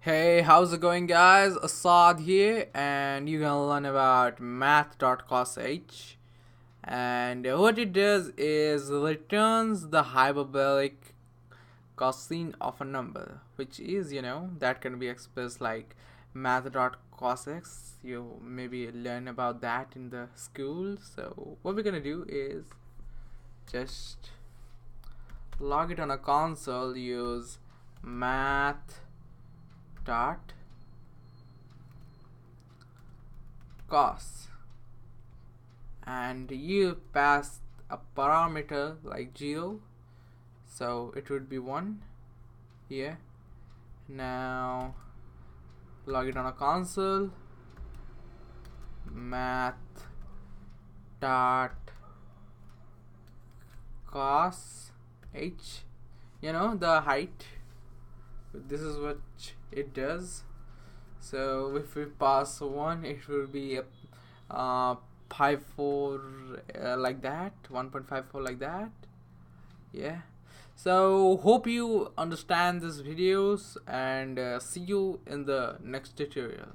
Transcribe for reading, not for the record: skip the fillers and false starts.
Hey, how's it going, guys? Assad here, and you're gonna learn about Math.cosh. And what it does is returns the hyperbolic cosine of a number, which is, that can be expressed like Math.cosh. You maybe learn about that in the school. So, what we're gonna do is just log it on a console, use Math.cosh, and you pass a parameter like 0, so it would be 1 here. Now log it on a console, math dot cos h, the height. This is what it does. So if we pass 1, it will be a 54 like that, 1.54 like that. Yeah, so hope you understand these videos, and see you in the next tutorial.